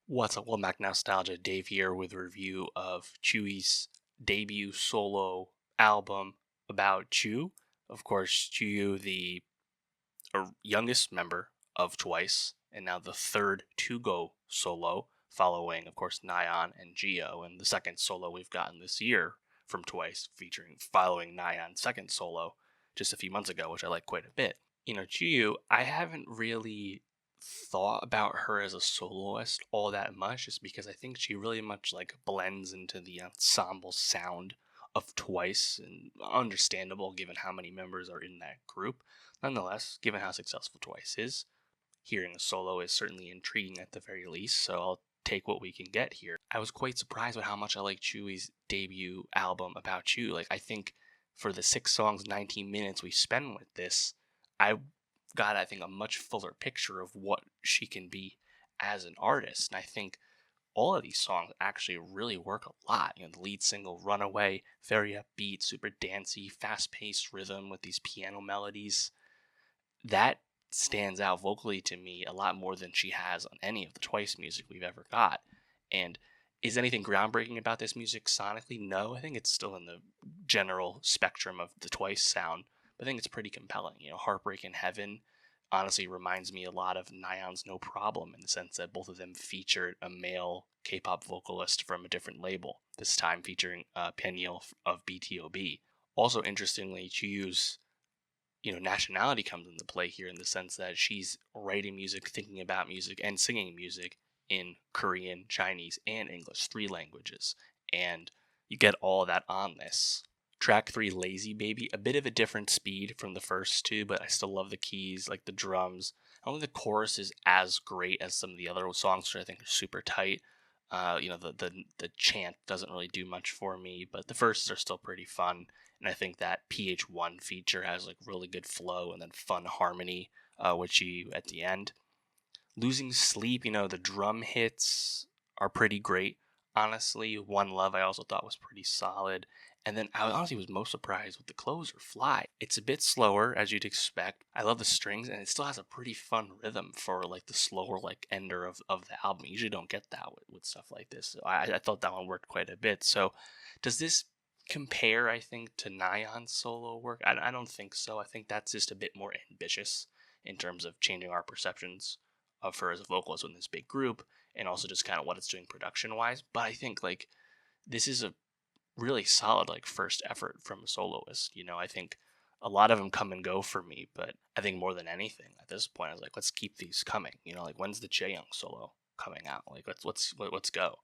What's up? Welcome back, Nowstalgia. Dave here with a review of Tzu유's debut solo album, abouTZU. Of course, Tzuyu, the youngest member of Twice, and now the third to go solo, following, of course, Nayeon and Geo, and the second solo we've gotten this year from Twice, following Nayeon's second solo just a few months ago, which I like quite a bit. Tzuyu, I haven't really thought about her as a soloist all that much, just because I think she really much blends into the ensemble sound of Twice, and understandable given how many members are in that group. Nonetheless, given how successful Twice is, hearing a solo is certainly intriguing at the very least, so I'll take what we can get here. I was quite surprised with how much I like Tzu유's debut album, abouTZU. I think for the 6 songs, 19 minutes we spend with this, I got, I think, a much fuller picture of what she can be as an artist. And I think all of these songs actually really work a lot. The lead single, Runaway, very upbeat, super dancey, fast-paced rhythm with these piano melodies. That stands out vocally to me a lot more than she has on any of the Twice music we've ever got. And is anything groundbreaking about this music sonically? No, I think it's still in the general spectrum of the Twice sound, but I think it's pretty compelling. Heartbreak in Heaven honestly reminds me a lot of Nayeon's No Problem, in the sense that both of them featured a male K-pop vocalist from a different label, this time featuring Penyeol of BTOB. Also, interestingly, Chuyu's nationality comes into play here, in the sense that she's writing music, thinking about music, and singing music in Korean, Chinese, and English, 3 languages. And you get all of that on this. Track 3, Lazy Baby, a bit of a different speed from the first 2, but I still love the keys, like the drums. I don't think the chorus is as great as some of the other songs, which I think are super tight. The chant doesn't really do much for me, but the verses are still pretty fun. And I think that PH1 feature has really good flow and then fun harmony, which you at the end. Losing Sleep, the drum hits are pretty great. Honestly, One Love I also thought was pretty solid. And then I honestly was most surprised with the closer, Fly. It's a bit slower, as you'd expect. I love the strings, and it still has a pretty fun rhythm for the slower ender of the album. You usually don't get that with stuff like this. So I thought that one worked quite a bit. So does this compare, I think, to Nayeon's solo work? I don't think so. I think that's just a bit more ambitious in terms of changing our perceptions of her as a vocalist in this big group, and also just kind of what it's doing production wise. But I think this is a really solid first effort from a soloist. I think a lot of them come and go for me, but I think more than anything at this point, I was like, let's keep these coming. When's the Jaeyoung solo coming out? Let's go.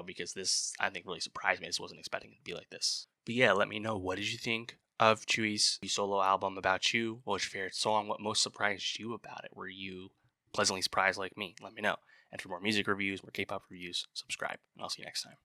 Because this, I think, really surprised me. I just wasn't expecting it to be like this. But yeah, let me know, what did you think of Chuyu's solo album, abouTZU? What was your favorite song? What most surprised you about it? Were you pleasantly surprised like me? Let me know. And for more music reviews, more K-pop reviews, subscribe, and I'll see you next time.